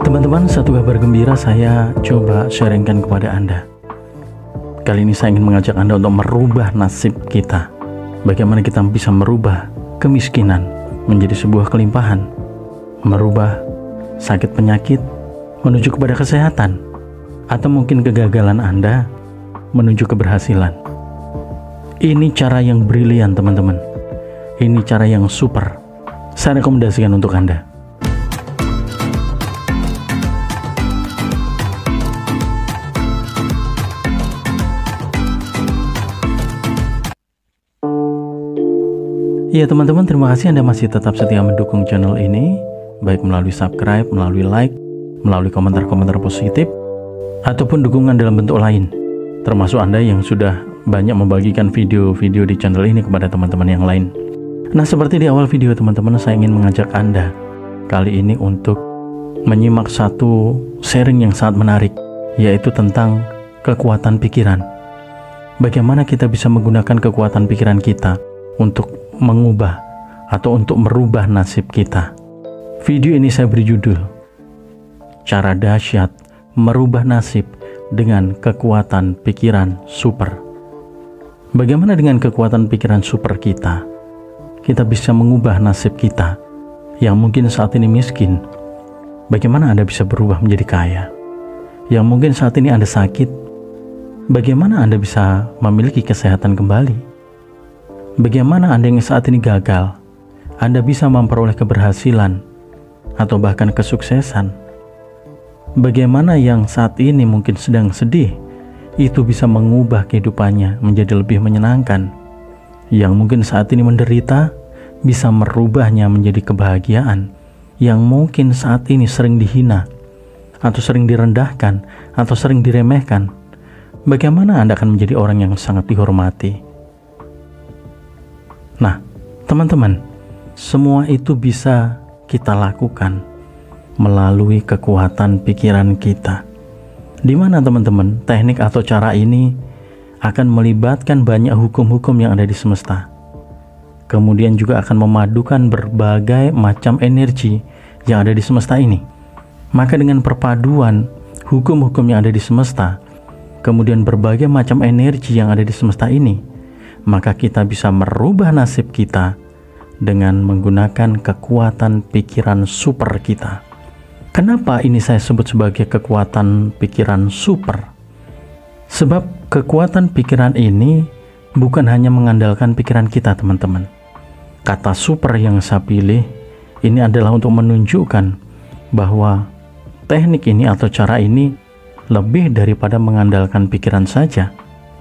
Teman-teman, satu kabar gembira saya coba sharingkan kepada Anda. Kali ini saya ingin mengajak Anda untuk merubah nasib kita. Bagaimana kita bisa merubah kemiskinan menjadi sebuah kelimpahan, merubah sakit penyakit menuju kepada kesehatan, atau mungkin kegagalan Anda menuju keberhasilan. Ini cara yang brilian, teman-teman. Ini cara yang super. Saya rekomendasikan untuk Anda. Ya teman-teman, terima kasih Anda masih tetap setia mendukung channel ini, baik melalui subscribe, melalui like, melalui komentar-komentar positif, ataupun dukungan dalam bentuk lain. Termasuk Anda yang sudah banyak membagikan video-video di channel ini kepada teman-teman yang lain. Nah, seperti di awal video teman-teman, saya ingin mengajak Anda kali ini untuk menyimak satu sharing yang sangat menarik, yaitu tentang kekuatan pikiran. Bagaimana kita bisa menggunakan kekuatan pikiran kita untuk mengubah atau untuk merubah nasib kita. Video ini saya beri judul Cara Dahsyat Merubah Nasib dengan Kekuatan Pikiran Super. Bagaimana dengan kekuatan pikiran super kita bisa mengubah nasib kita yang mungkin saat ini miskin? Bagaimana Anda bisa berubah menjadi kaya? Yang mungkin saat ini Anda sakit, bagaimana Anda bisa memiliki kesehatan kembali? Bagaimana Anda yang saat ini gagal, Anda bisa memperoleh keberhasilan atau bahkan kesuksesan? Bagaimana yang saat ini mungkin sedang sedih, itu bisa mengubah kehidupannya menjadi lebih menyenangkan? Yang mungkin saat ini menderita, bisa merubahnya menjadi kebahagiaan? Yang mungkin saat ini sering dihina, atau sering direndahkan, atau sering diremehkan, bagaimana Anda akan menjadi orang yang sangat dihormati? Nah, teman-teman, semua itu bisa kita lakukan melalui kekuatan pikiran kita. Di mana teman-teman, teknik atau cara ini akan melibatkan banyak hukum-hukum yang ada di semesta. Kemudian juga akan memadukan berbagai macam energi yang ada di semesta ini. Maka dengan perpaduan hukum-hukum yang ada di semesta, kemudian berbagai macam energi yang ada di semesta ini, maka kita bisa merubah nasib kita dengan menggunakan kekuatan pikiran super kita. Kenapa ini saya sebut sebagai kekuatan pikiran super? Sebab kekuatan pikiran ini bukan hanya mengandalkan pikiran kita, teman-teman. Kata super yang saya pilih ini adalah untuk menunjukkan bahwa teknik ini atau cara ini lebih daripada mengandalkan pikiran saja.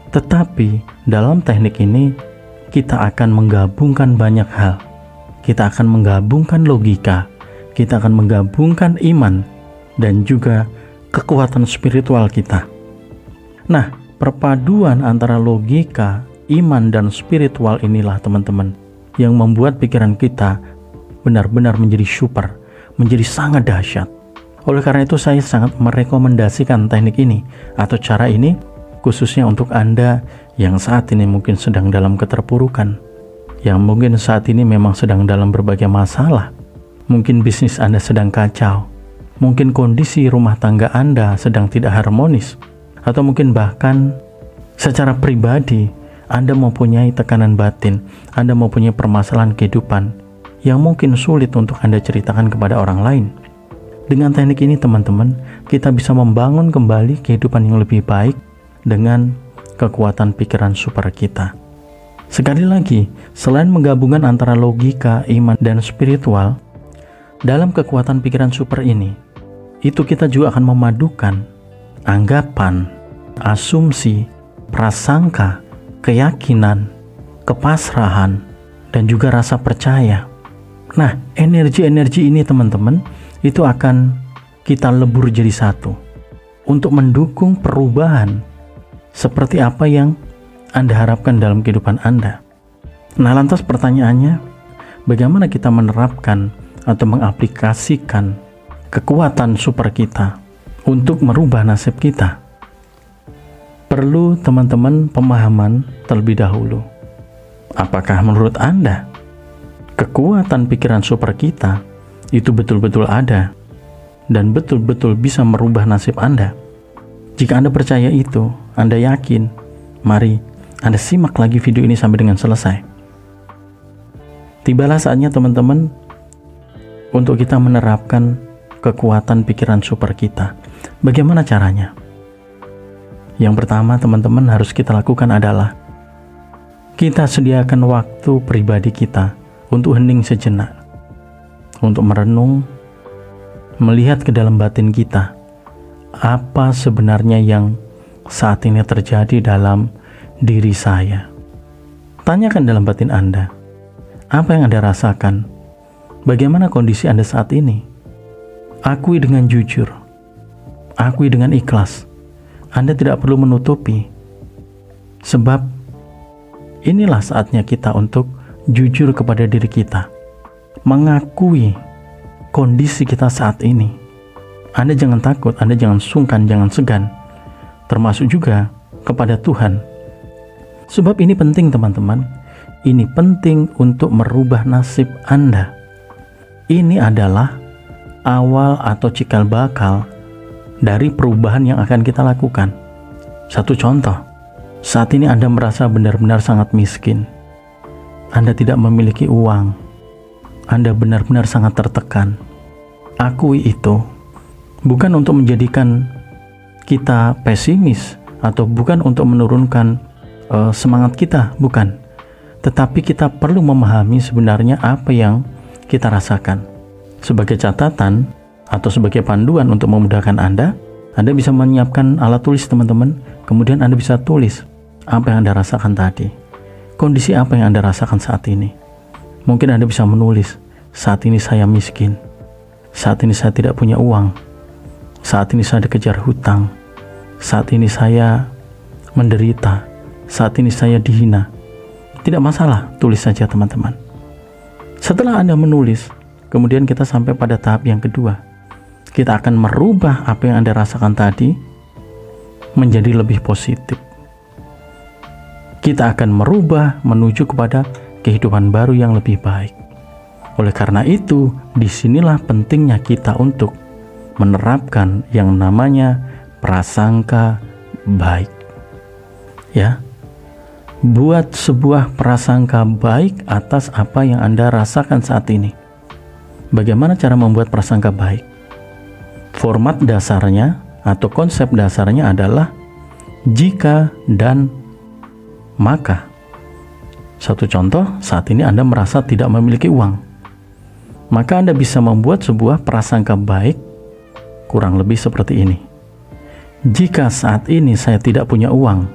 Tetapi dalam teknik ini kita akan menggabungkan banyak hal. Kita akan menggabungkan logika, kita akan menggabungkan iman, dan juga kekuatan spiritual kita. Nah, perpaduan antara logika, iman, dan spiritual inilah teman-teman yang membuat pikiran kita benar-benar menjadi super, menjadi sangat dahsyat. Oleh karena itu saya sangat merekomendasikan teknik ini atau cara ini, khususnya untuk Anda yang saat ini mungkin sedang dalam keterpurukan, yang mungkin saat ini memang sedang dalam berbagai masalah. Mungkin bisnis Anda sedang kacau, mungkin kondisi rumah tangga Anda sedang tidak harmonis, atau mungkin bahkan secara pribadi Anda mempunyai tekanan batin, Anda mempunyai permasalahan kehidupan yang mungkin sulit untuk Anda ceritakan kepada orang lain. Dengan teknik ini teman-teman, kita bisa membangun kembali kehidupan yang lebih baik dengan kekuatan pikiran super kita. Sekali lagi, selain menggabungkan antara logika, iman, dan spiritual, dalam kekuatan pikiran super ini, itu kita juga akan memadukan anggapan, asumsi, prasangka, keyakinan, kepasrahan, dan juga rasa percaya. Nah, energi-energi ini teman-teman, itu akan kita lebur jadi satu untuk mendukung perubahan seperti apa yang Anda harapkan dalam kehidupan Anda. Nah, lantas pertanyaannya, bagaimana kita menerapkan atau mengaplikasikan kekuatan super kita untuk merubah nasib kita? Perlu teman-teman pemahaman terlebih dahulu. Apakah menurut Anda kekuatan pikiran super kita itu betul-betul ada dan betul-betul bisa merubah nasib Anda? Jika Anda percaya itu, Anda yakin, mari Anda simak lagi video ini sampai dengan selesai. Tibalah saatnya teman-teman untuk kita menerapkan kekuatan pikiran super kita. Bagaimana caranya? Yang pertama teman-teman harus kita lakukan adalah kita sediakan waktu pribadi kita untuk hening sejenak, untuk merenung, melihat ke dalam batin kita, apa sebenarnya yang saat ini terjadi dalam diri saya. Tanyakan dalam batin Anda, apa yang Anda rasakan? Bagaimana kondisi Anda saat ini? Akui dengan jujur, akui dengan ikhlas. Anda tidak perlu menutupi, sebab inilah saatnya kita untuk jujur kepada diri kita, mengakui kondisi kita saat ini. Anda jangan takut, Anda jangan sungkan, jangan segan, termasuk juga kepada Tuhan. Sebab ini penting teman-teman, ini penting untuk merubah nasib Anda. Ini adalah awal atau cikal bakal dari perubahan yang akan kita lakukan. Satu contoh, saat ini Anda merasa benar-benar sangat miskin. Anda tidak memiliki uang. Anda benar-benar sangat tertekan. Akui itu. Bukan untuk menjadikan kita pesimis atau bukan untuk menurunkan semangat kita, bukan. Tetapi kita perlu memahami sebenarnya apa yang kita rasakan. Sebagai catatan atau sebagai panduan untuk memudahkan Anda bisa menyiapkan alat tulis teman-teman. Kemudian Anda bisa tulis apa yang Anda rasakan tadi. Kondisi apa yang Anda rasakan saat ini. Mungkin Anda bisa menulis, saat ini saya miskin, saat ini saya tidak punya uang, saat ini saya dikejar hutang, saat ini saya menderita, saat ini saya dihina. Tidak masalah, tulis saja teman-teman. Setelah Anda menulis, kemudian kita sampai pada tahap yang kedua. Kita akan merubah apa yang Anda rasakan tadi menjadi lebih positif. Kita akan merubah menuju kepada kehidupan baru yang lebih baik. Oleh karena itu, disinilah pentingnya kita untuk menerapkan yang namanya prasangka baik. Ya, buat sebuah prasangka baik atas apa yang Anda rasakan saat ini. Bagaimana cara membuat prasangka baik? Format dasarnya atau konsep dasarnya adalah jika dan maka. Satu contoh, saat ini Anda merasa tidak memiliki uang. Maka Anda bisa membuat sebuah prasangka baik kurang lebih seperti ini. Jika saat ini saya tidak punya uang,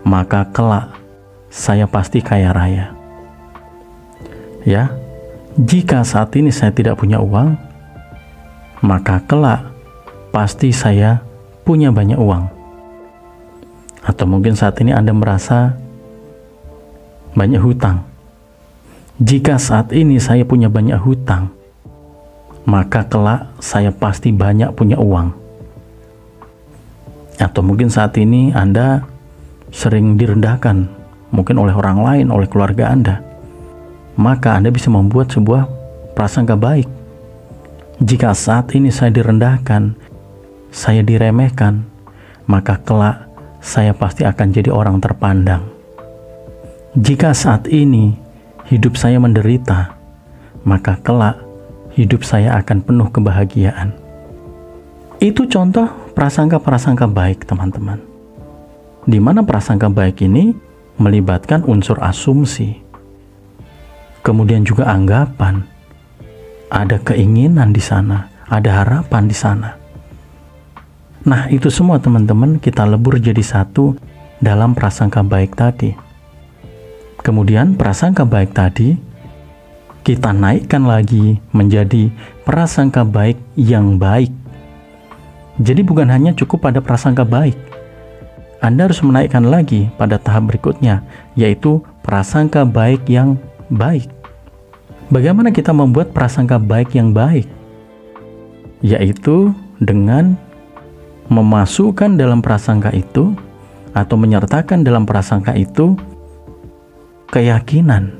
maka kelak saya pasti kaya raya. Ya, jika saat ini saya tidak punya uang, maka kelak pasti saya punya banyak uang. Atau mungkin saat ini Anda merasa banyak hutang. Jika saat ini saya punya banyak hutang, maka kelak saya pasti banyak punya uang. Atau mungkin saat ini Anda sering direndahkan, mungkin oleh orang lain, oleh keluarga Anda. Maka Anda bisa membuat sebuah prasangka baik. Jika saat ini saya direndahkan, saya diremehkan, maka kelak saya pasti akan jadi orang terpandang. Jika saat ini hidup saya menderita, maka kelak hidup saya akan penuh kebahagiaan. Itu contoh prasangka-prasangka baik teman-teman. Di mana prasangka baik ini melibatkan unsur asumsi, kemudian juga anggapan, ada keinginan di sana, ada harapan di sana. Nah, itu semua teman-teman kita lebur jadi satu dalam prasangka baik tadi. Kemudian prasangka baik tadi kita naikkan lagi menjadi prasangka baik yang baik. Jadi bukan hanya cukup pada prasangka baik. Anda harus menaikkan lagi pada tahap berikutnya, yaitu prasangka baik yang baik. Bagaimana kita membuat prasangka baik yang baik? Yaitu dengan memasukkan dalam prasangka itu atau menyertakan dalam prasangka itu keyakinan.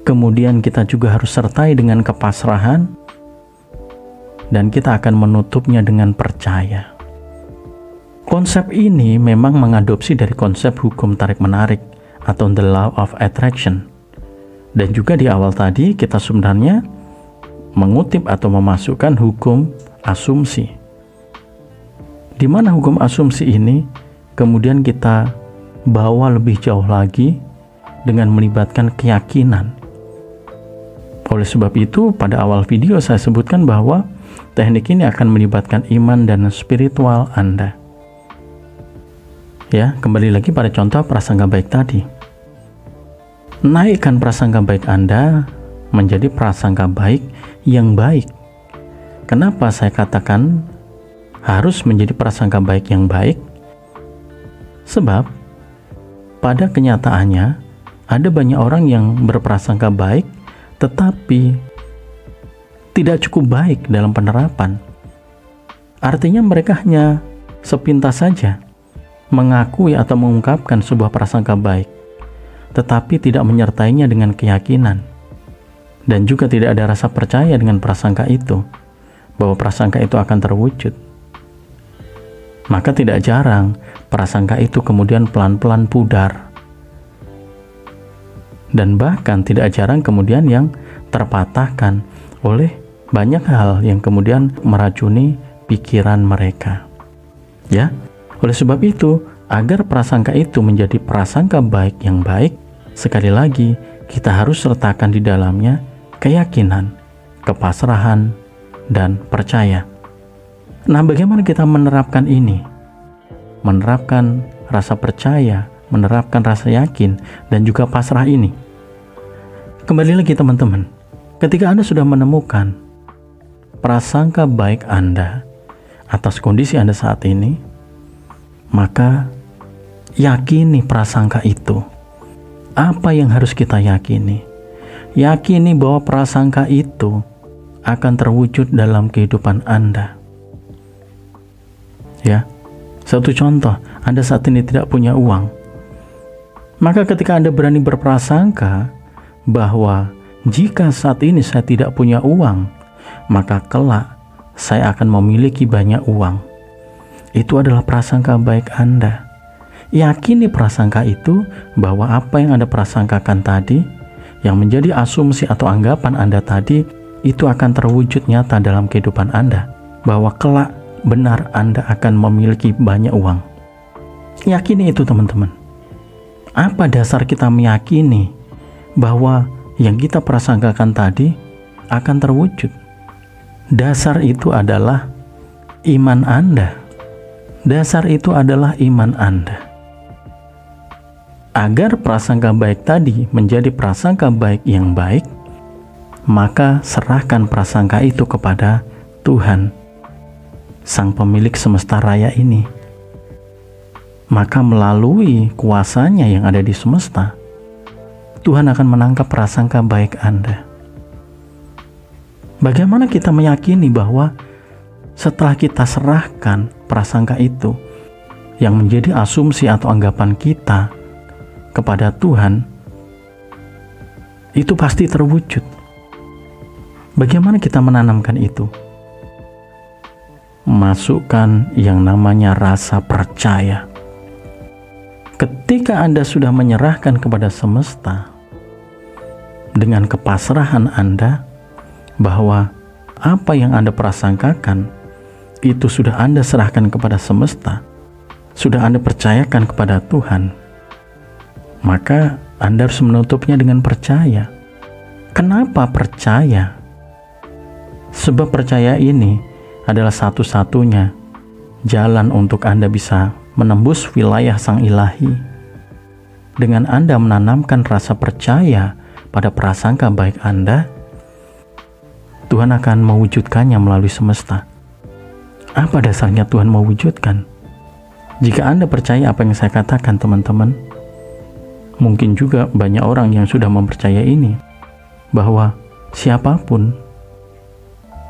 Kemudian kita juga harus sertai dengan kepasrahan, dan kita akan menutupnya dengan percaya. Konsep ini memang mengadopsi dari konsep hukum tarik-menarik atau the law of attraction. Dan juga di awal tadi kita sebenarnya mengutip atau memasukkan hukum asumsi. Di mana hukum asumsi ini kemudian kita bawa lebih jauh lagi dengan melibatkan keyakinan. Oleh sebab itu, pada awal video saya sebutkan bahwa teknik ini akan melibatkan iman dan spiritual Anda. Ya, kembali lagi pada contoh prasangka baik tadi. Naikkan prasangka baik Anda menjadi prasangka baik yang baik. Kenapa saya katakan harus menjadi prasangka baik yang baik? Sebab pada kenyataannya ada banyak orang yang berprasangka baik tetapi tidak cukup baik dalam penerapan. Artinya mereka hanya sepintas saja mengakui atau mengungkapkan sebuah prasangka baik, tetapi tidak menyertainya dengan keyakinan. Dan juga tidak ada rasa percaya dengan prasangka itu, bahwa prasangka itu akan terwujud. Maka tidak jarang prasangka itu kemudian pelan-pelan pudar. Dan bahkan tidak jarang kemudian yang terpatahkan oleh banyak hal yang kemudian meracuni pikiran mereka. Ya, oleh sebab itu, agar prasangka itu menjadi prasangka baik yang baik, sekali lagi kita harus sertakan di dalamnya keyakinan, kepasrahan, dan percaya. Nah, bagaimana kita menerapkan ini? Menerapkan rasa percaya, menerapkan rasa yakin, dan juga pasrah ini. Kembali lagi teman-teman, ketika Anda sudah menemukan prasangka baik Anda atas kondisi Anda saat ini, maka yakini prasangka itu. Apa yang harus kita yakini? Yakini bahwa prasangka itu akan terwujud dalam kehidupan Anda. Ya, satu contoh, Anda saat ini tidak punya uang. Maka ketika Anda berani berprasangka bahwa jika saat ini saya tidak punya uang, maka kelak saya akan memiliki banyak uang. Itu adalah prasangka baik Anda. Yakini prasangka itu bahwa apa yang Anda prasangkakan tadi, yang menjadi asumsi atau anggapan Anda tadi, itu akan terwujud nyata dalam kehidupan Anda. Bahwa kelak benar Anda akan memiliki banyak uang. Yakini itu teman-teman. Apa dasar kita meyakini bahwa yang kita prasangkakan tadi akan terwujud? Dasar itu adalah iman Anda. Dasar itu adalah iman Anda. Agar prasangka baik tadi menjadi prasangka baik yang baik, maka serahkan prasangka itu kepada Tuhan, Sang Pemilik semesta raya ini. Maka melalui kuasanya yang ada di semesta, Tuhan akan menangkap prasangka baik Anda. Bagaimana kita meyakini bahwa setelah kita serahkan prasangka itu yang menjadi asumsi atau anggapan kita kepada Tuhan, itu pasti terwujud? Bagaimana kita menanamkan itu? Masukkan yang namanya rasa percaya. Ketika Anda sudah menyerahkan kepada semesta dengan kepasrahan Anda, bahwa apa yang Anda prasangkakan itu sudah Anda serahkan kepada semesta, sudah Anda percayakan kepada Tuhan, maka Anda harus menutupnya dengan percaya. Kenapa percaya? Sebab percaya ini adalah satu-satunya jalan untuk Anda bisa menembus wilayah Sang Ilahi. Dengan Anda menanamkan rasa percaya pada prasangka baik Anda, Tuhan akan mewujudkannya melalui semesta. Apa dasarnya Tuhan mewujudkan? Jika Anda percaya apa yang saya katakan teman-teman, mungkin juga banyak orang yang sudah mempercayai ini, bahwa siapapun,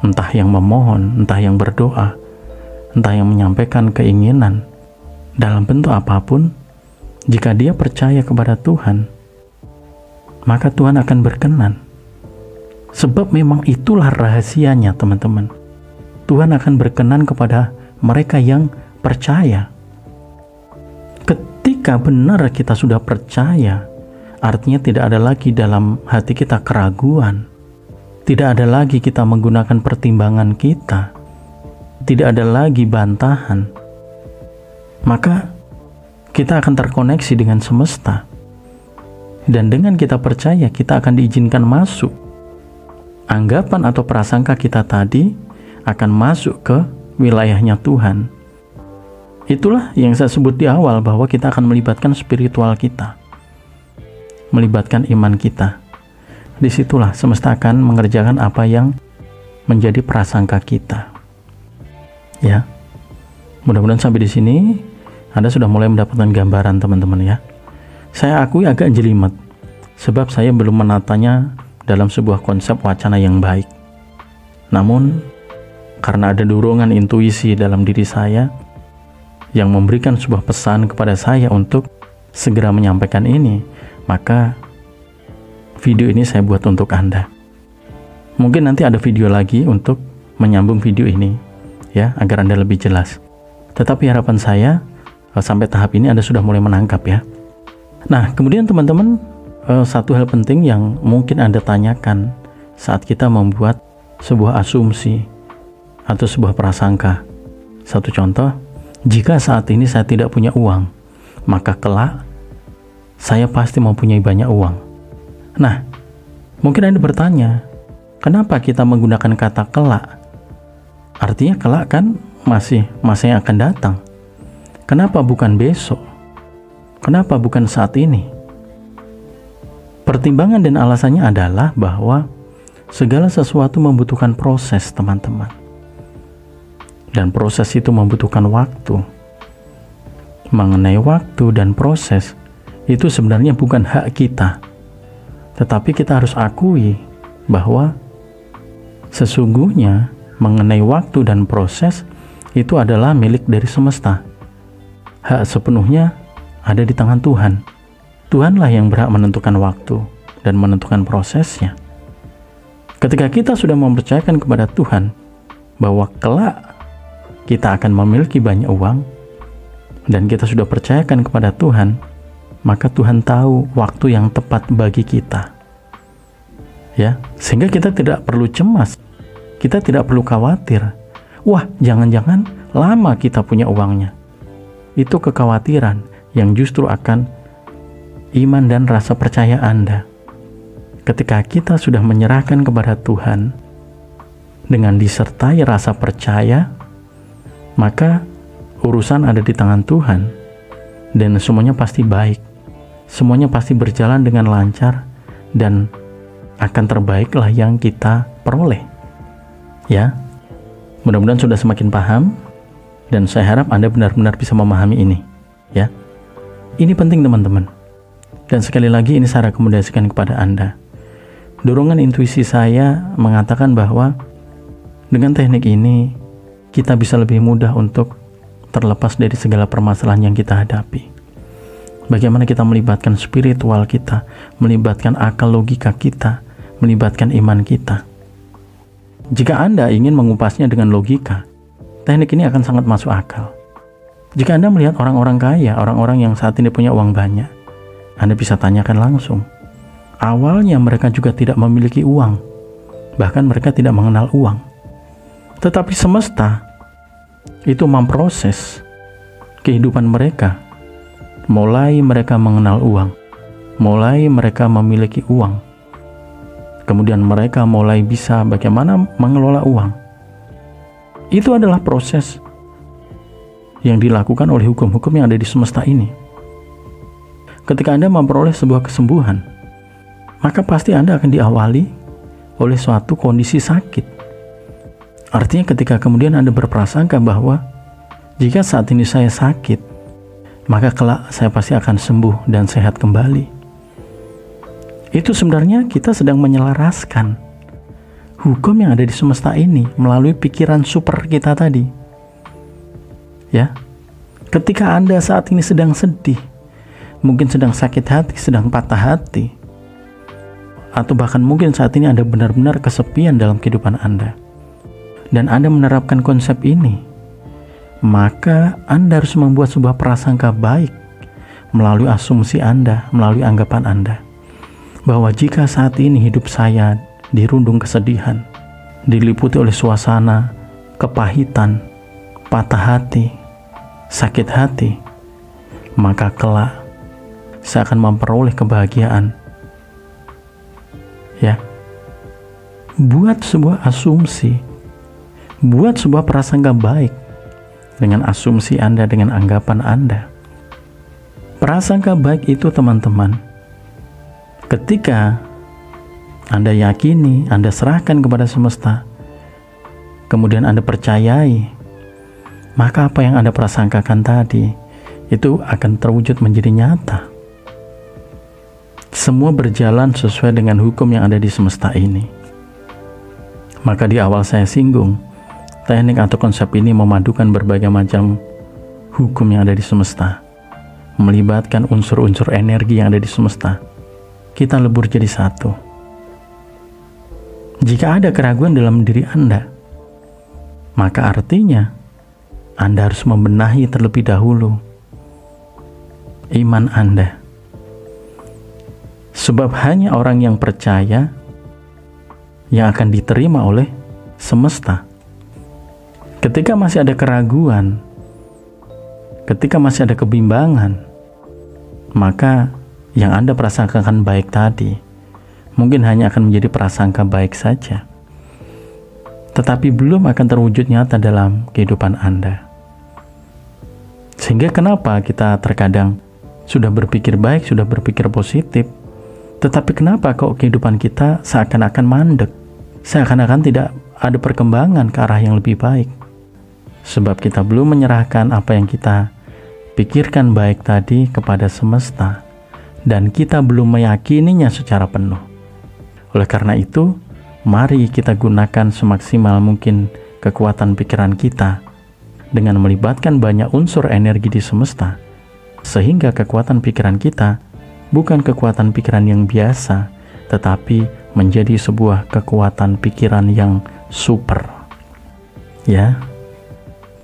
entah yang memohon, entah yang berdoa, entah yang menyampaikan keinginan dalam bentuk apapun, jika dia percaya kepada Tuhan, maka Tuhan akan berkenan. Sebab memang itulah rahasianya teman-teman. Tuhan akan berkenan kepada mereka yang percaya. Ketika benar kita sudah percaya, artinya tidak ada lagi dalam hati kita keraguan. Tidak ada lagi kita menggunakan pertimbangan kita. Tidak ada lagi bantahan. Maka kita akan terkoneksi dengan semesta. Dan dengan kita percaya, kita akan diizinkan masuk. Anggapan atau prasangka kita tadi akan masuk ke wilayahnya Tuhan. Itulah yang saya sebut di awal, bahwa kita akan melibatkan spiritual kita, melibatkan iman kita. Disitulah semesta akan mengerjakan apa yang menjadi prasangka kita. Ya, mudah-mudahan sampai di sini Anda sudah mulai mendapatkan gambaran, teman-teman ya. Saya akui agak jelimet, sebab saya belum menatanya dalam sebuah konsep wacana yang baik. Namun, karena ada dorongan intuisi dalam diri saya yang memberikan sebuah pesan kepada saya untuk segera menyampaikan ini, maka video ini saya buat untuk Anda. Mungkin nanti ada video lagi untuk menyambung video ini, ya, agar Anda lebih jelas. Tetapi harapan saya, sampai tahap ini Anda sudah mulai menangkap ya. Nah, kemudian teman-teman, satu hal penting yang mungkin Anda tanyakan saat kita membuat sebuah asumsi atau sebuah prasangka. Satu contoh, jika saat ini saya tidak punya uang, maka kelak saya pasti mempunyai banyak uang. Nah, mungkin Anda bertanya, kenapa kita menggunakan kata kelak? Artinya kelak kan masih masa yang akan datang. Kenapa bukan besok? Kenapa bukan saat ini? Pertimbangan dan alasannya adalah bahwa segala sesuatu membutuhkan proses, teman-teman. Dan proses itu membutuhkan waktu. Mengenai waktu dan proses, itu sebenarnya bukan hak kita. Tetapi kita harus akui bahwa sesungguhnya mengenai waktu dan proses itu adalah milik dari semesta. Hak sepenuhnya ada di tangan Tuhan. Tuhanlah yang berhak menentukan waktu dan menentukan prosesnya. Ketika kita sudah mempercayakan kepada Tuhan bahwa kelak kita akan memiliki banyak uang, dan kita sudah percayakan kepada Tuhan, maka Tuhan tahu waktu yang tepat bagi kita. Ya, sehingga kita tidak perlu cemas, kita tidak perlu khawatir. Wah, jangan-jangan lama kita punya uangnya. Itu kekhawatiran yang justru akan iman dan rasa percaya Anda. Ketika kita sudah menyerahkan kepada Tuhan dengan disertai rasa percaya, maka urusan ada di tangan Tuhan dan semuanya pasti baik. Semuanya pasti berjalan dengan lancar dan akan terbaiklah yang kita peroleh. Ya, mudah-mudahan sudah semakin paham dan saya harap Anda benar-benar bisa memahami ini. Ya, ini penting teman-teman. Dan sekali lagi ini saya rekomendasikan kepada Anda. Dorongan intuisi saya mengatakan bahwa dengan teknik ini kita bisa lebih mudah untuk terlepas dari segala permasalahan yang kita hadapi. Bagaimana kita melibatkan spiritual kita, melibatkan akal logika kita, melibatkan iman kita. Jika Anda ingin mengupasnya dengan logika, teknik ini akan sangat masuk akal. Jika Anda melihat orang-orang kaya, orang-orang yang saat ini punya uang banyak, Anda bisa tanyakan langsung. Awalnya mereka juga tidak memiliki uang, bahkan mereka tidak mengenal uang. Tetapi semesta itu memproses kehidupan mereka. Mulai mereka mengenal uang, mulai mereka memiliki uang, kemudian mereka mulai bisa bagaimana mengelola uang. Itu adalah proses yang dilakukan oleh hukum-hukum yang ada di semesta ini. Ketika Anda memperoleh sebuah kesembuhan, maka pasti Anda akan diawali oleh suatu kondisi sakit. Artinya ketika kemudian Anda berprasangka bahwa jika saat ini saya sakit, maka kelak saya pasti akan sembuh dan sehat kembali. Itu sebenarnya kita sedang menyelaraskan hukum yang ada di semesta ini melalui pikiran super kita tadi. Ya, ketika Anda saat ini sedang sedih, mungkin sedang sakit hati, sedang patah hati, atau bahkan mungkin saat ini Anda benar-benar kesepian dalam kehidupan Anda, dan Anda menerapkan konsep ini, maka Anda harus membuat sebuah prasangka baik melalui asumsi Anda, melalui anggapan Anda, bahwa jika saat ini hidup saya dirundung kesedihan, diliputi oleh suasana kepahitan, patah hati, sakit hati, maka kelak saya akan memperoleh kebahagiaan. Ya, buat sebuah asumsi, buat sebuah prasangka baik dengan asumsi Anda, dengan anggapan Anda. Prasangka baik itu, teman-teman, ketika Anda yakini, Anda serahkan kepada semesta, kemudian Anda percayai, maka apa yang Anda prasangkakan tadi itu akan terwujud menjadi nyata. Semua berjalan sesuai dengan hukum yang ada di semesta ini. Maka di awal saya singgung, teknik atau konsep ini memadukan berbagai macam hukum yang ada di semesta, melibatkan unsur-unsur energi yang ada di semesta. Kita lebur jadi satu. Jika ada keraguan dalam diri Anda, maka artinya Anda harus membenahi terlebih dahulu iman Anda. Sebab hanya orang yang percaya yang akan diterima oleh semesta. Ketika masih ada keraguan, ketika masih ada kebimbangan, maka yang Anda prasangkakan baik tadi mungkin hanya akan menjadi prasangka baik saja, tetapi belum akan terwujud nyata dalam kehidupan Anda. Sehingga kenapa kita terkadang sudah berpikir baik, sudah berpikir positif, tetapi kenapa kok kehidupan kita seakan-akan mandek, seakan-akan tidak ada perkembangan ke arah yang lebih baik? Sebab kita belum menyerahkan apa yang kita pikirkan baik tadi kepada semesta, dan kita belum meyakininya secara penuh. Oleh karena itu, mari kita gunakan semaksimal mungkin kekuatan pikiran kita dengan melibatkan banyak unsur energi di semesta, sehingga kekuatan pikiran kita bukan kekuatan pikiran yang biasa, tetapi menjadi sebuah kekuatan pikiran yang super. Ya,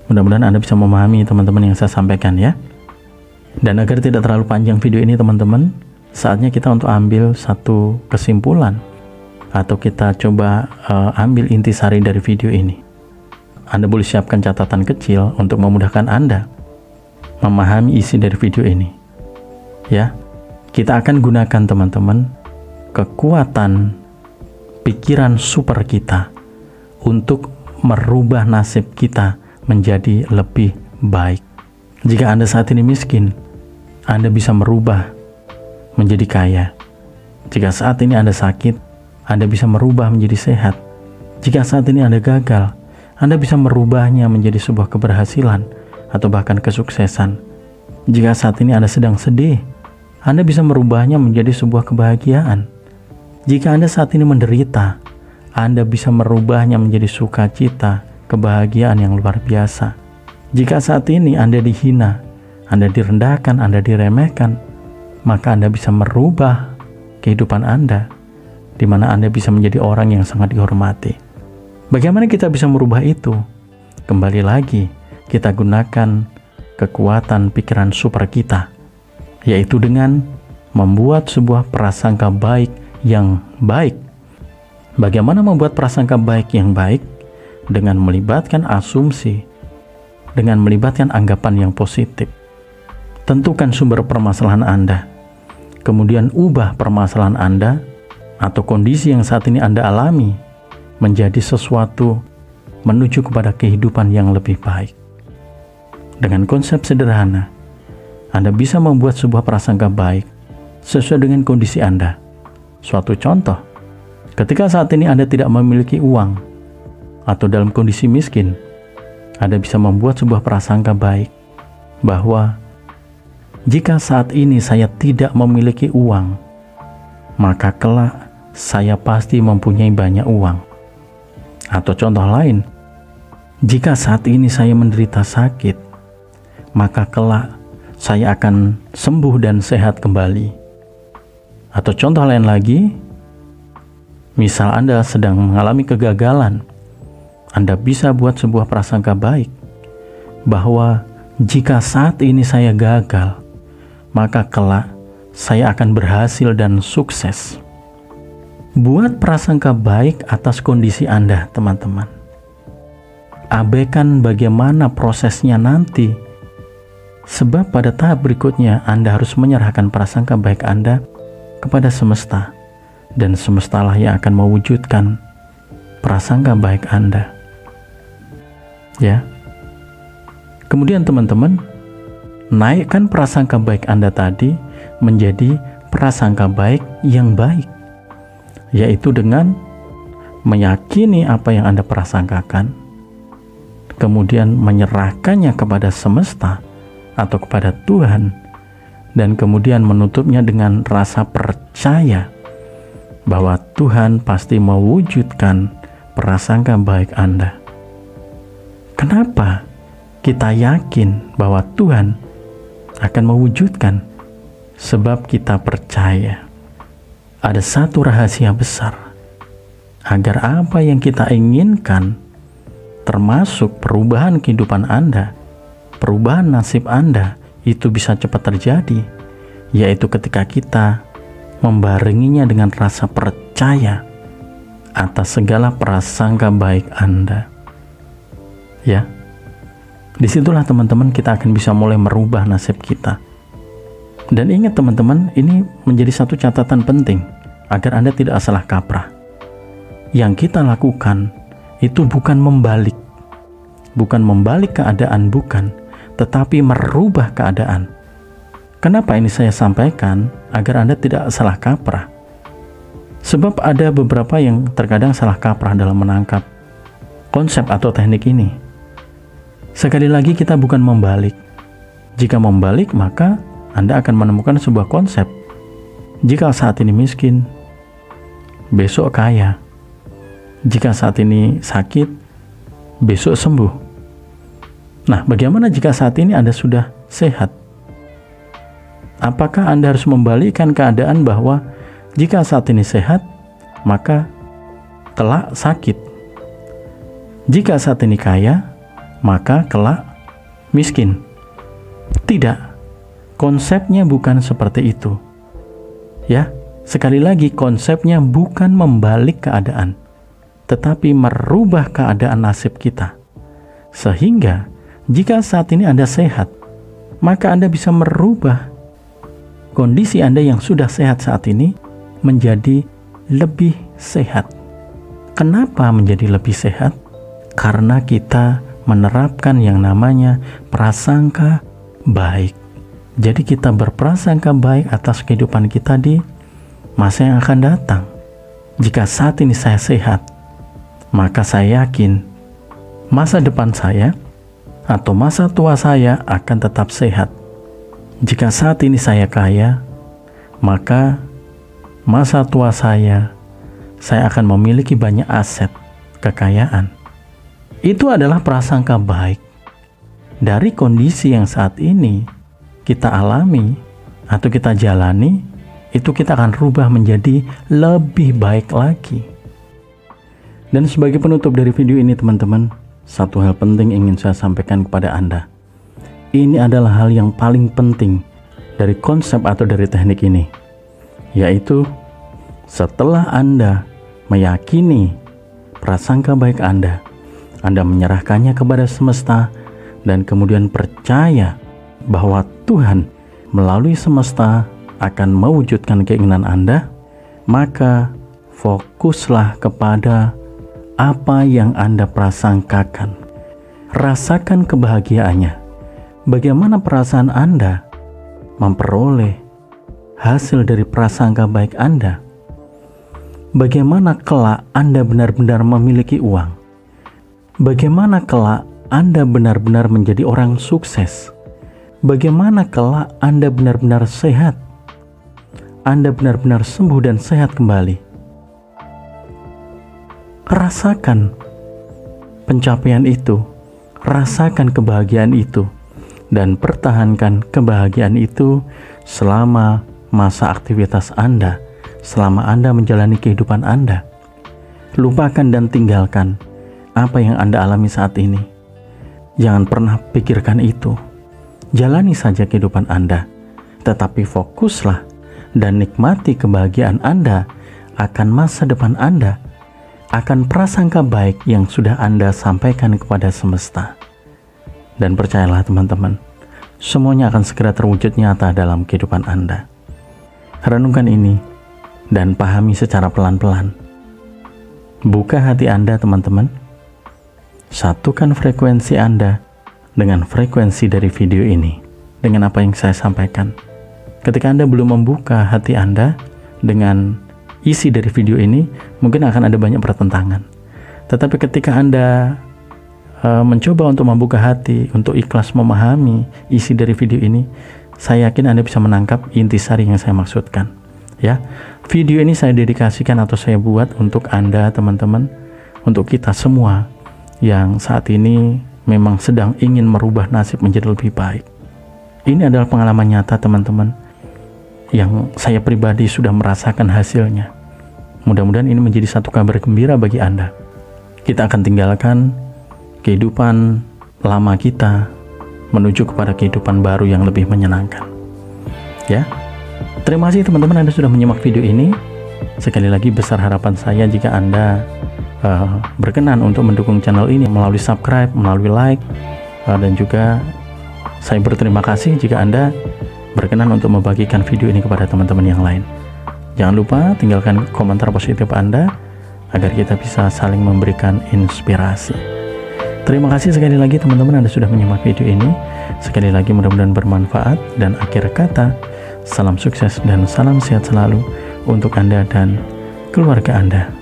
mudah-mudahan Anda bisa memahami teman-teman yang saya sampaikan ya. Dan agar tidak terlalu panjang video ini teman-teman, saatnya kita untuk ambil satu kesimpulan, atau kita coba ambil intisari dari video ini. Anda boleh siapkan catatan kecil untuk memudahkan Anda memahami isi dari video ini. Ya, kita akan gunakan teman-teman kekuatan pikiran super kita untuk merubah nasib kita menjadi lebih baik. Jika Anda saat ini miskin, Anda bisa merubah menjadi kaya. Jika saat ini Anda sakit, Anda bisa merubah menjadi sehat. Jika saat ini Anda gagal, Anda bisa merubahnya menjadi sebuah keberhasilan atau bahkan kesuksesan. Jika saat ini Anda sedang sedih, Anda bisa merubahnya menjadi sebuah kebahagiaan. Jika Anda saat ini menderita, Anda bisa merubahnya menjadi sukacita, kebahagiaan yang luar biasa. Jika saat ini Anda dihina, Anda direndahkan, Anda diremehkan, maka Anda bisa merubah kehidupan Anda, di mana Anda bisa menjadi orang yang sangat dihormati. Bagaimana kita bisa merubah itu? Kembali lagi, kita gunakan kekuatan pikiran super kita, yaitu dengan membuat sebuah prasangka baik yang baik. Bagaimana membuat prasangka baik yang baik? Dengan melibatkan asumsi, dengan melibatkan anggapan yang positif. Tentukan sumber permasalahan Anda, kemudian ubah permasalahan Anda atau kondisi yang saat ini Anda alami menjadi sesuatu menuju kepada kehidupan yang lebih baik. Dengan konsep sederhana, Anda bisa membuat sebuah prasangka baik sesuai dengan kondisi Anda. Suatu contoh, ketika saat ini Anda tidak memiliki uang atau dalam kondisi miskin, Anda bisa membuat sebuah prasangka baik bahwa jika saat ini saya tidak memiliki uang, maka kelak saya pasti mempunyai banyak uang. Atau contoh lain, jika saat ini saya menderita sakit, maka kelak saya akan sembuh dan sehat kembali. Atau contoh lain lagi, misal Anda sedang mengalami kegagalan, Anda bisa buat sebuah prasangka baik bahwa jika saat ini saya gagal, maka kelak saya akan berhasil dan sukses. Buat prasangka baik atas kondisi Anda, teman-teman. Abaikan bagaimana prosesnya nanti, sebab pada tahap berikutnya Anda harus menyerahkan prasangka baik Anda kepada semesta, dan semestalah yang akan mewujudkan prasangka baik Anda. Ya. Kemudian teman-teman, naikkan prasangka baik Anda tadi menjadi prasangka baik yang baik, yaitu dengan meyakini apa yang Anda prasangkakan, kemudian menyerahkannya kepada semesta atau kepada Tuhan, dan kemudian menutupnya dengan rasa percaya bahwa Tuhan pasti mewujudkan prasangka baik Anda. Kenapa kita yakin bahwa Tuhan akan mewujudkan? Sebab kita percaya ada satu rahasia besar agar apa yang kita inginkan, termasuk perubahan kehidupan Anda, perubahan nasib Anda, itu bisa cepat terjadi, yaitu ketika kita membarenginya dengan rasa percaya atas segala prasangka baik Anda. Ya, disitulah teman-teman kita akan bisa mulai merubah nasib kita. Dan ingat teman-teman, ini menjadi satu catatan penting agar Anda tidak salah kaprah. Yang kita lakukan itu bukan membalik keadaan, bukan, tetapi merubah keadaan. Kenapa ini saya sampaikan? Agar Anda tidak salah kaprah. Sebab ada beberapa yang terkadang salah kaprah dalam menangkap konsep atau teknik ini. Sekali lagi, kita bukan membalik. Jika membalik, maka Anda akan menemukan sebuah konsep. Jika saat ini miskin, besok kaya. Jika saat ini sakit, besok sembuh. Nah, bagaimana jika saat ini Anda sudah sehat? Apakah Anda harus membalikkan keadaan bahwa jika saat ini sehat, maka kelak sakit? Jika saat ini kaya, maka kelak miskin? Tidak, konsepnya bukan seperti itu. Ya, sekali lagi, konsepnya bukan membalik keadaan, tetapi merubah keadaan nasib kita. Sehingga jika saat ini Anda sehat, maka Anda bisa merubah kondisi Anda yang sudah sehat saat ini menjadi lebih sehat. Kenapa menjadi lebih sehat? Karena kita menerapkan yang namanya prasangka baik. Jadi kita berprasangka baik atas kehidupan kita di masa yang akan datang. Jika saat ini saya sehat, maka saya yakin masa depan saya atau masa tua saya akan tetap sehat. Jika saat ini saya kaya, maka masa tua saya akan memiliki banyak aset, kekayaan. Itu adalah prasangka baik dari kondisi yang saat ini kita alami atau kita jalani. Itu kita akan rubah menjadi lebih baik lagi. Dan sebagai penutup dari video ini teman-teman, satu hal penting ingin saya sampaikan kepada Anda. Ini adalah hal yang paling penting dari konsep atau dari teknik ini, yaitu setelah Anda meyakini prasangka baik Anda menyerahkannya kepada semesta, dan kemudian percaya bahwa Tuhan melalui semesta akan mewujudkan keinginan Anda, maka fokuslah kepada apa yang Anda prasangkakan. Rasakan kebahagiaannya. Bagaimana perasaan Anda memperoleh hasil dari prasangka baik Anda? Bagaimana kelak Anda benar-benar memiliki uang? Bagaimana kelak Anda benar-benar menjadi orang sukses? Bagaimana kelak Anda benar-benar sehat? Anda benar-benar sembuh dan sehat kembali. Rasakan pencapaian itu, rasakan kebahagiaan itu, dan pertahankan kebahagiaan itu selama masa aktivitas Anda, selama Anda menjalani kehidupan Anda. Lupakan dan tinggalkan apa yang Anda alami saat ini. Jangan pernah pikirkan itu. Jalani saja kehidupan Anda, tetapi fokuslah dan nikmati kebahagiaan Anda akan masa depan Anda, akan prasangka baik yang sudah Anda sampaikan kepada semesta. Dan percayalah teman-teman, semuanya akan segera terwujud nyata dalam kehidupan Anda. Renungkan ini dan pahami secara pelan-pelan. Buka hati Anda teman-teman. Satukan frekuensi Anda dengan frekuensi dari video ini, dengan apa yang saya sampaikan. Ketika Anda belum membuka hati Anda dengan isi dari video ini, mungkin akan ada banyak pertentangan. Tetapi ketika Anda mencoba untuk membuka hati, untuk ikhlas memahami isi dari video ini, saya yakin Anda bisa menangkap intisari yang saya maksudkan. Ya, video ini saya dedikasikan atau saya buat untuk Anda teman-teman, untuk kita semua yang saat ini memang sedang ingin merubah nasib menjadi lebih baik. Ini adalah pengalaman nyata teman-teman, yang saya pribadi sudah merasakan hasilnya. Mudah-mudahan ini menjadi satu kabar gembira bagi Anda. Kita akan tinggalkan kehidupan lama kita menuju kepada kehidupan baru yang lebih menyenangkan. Ya, terima kasih teman-teman Anda sudah menyimak video ini. Sekali lagi besar harapan saya jika Anda berkenan untuk mendukung channel ini melalui subscribe, melalui like, dan juga saya berterima kasih jika Anda berkenan untuk membagikan video ini kepada teman-teman yang lain. Jangan lupa tinggalkan komentar positif Anda agar kita bisa saling memberikan inspirasi. Terima kasih sekali lagi teman-teman Anda sudah menyimak video ini. Sekali lagi mudah-mudahan bermanfaat, dan akhir kata, salam sukses dan salam sehat selalu untuk Anda dan keluarga Anda.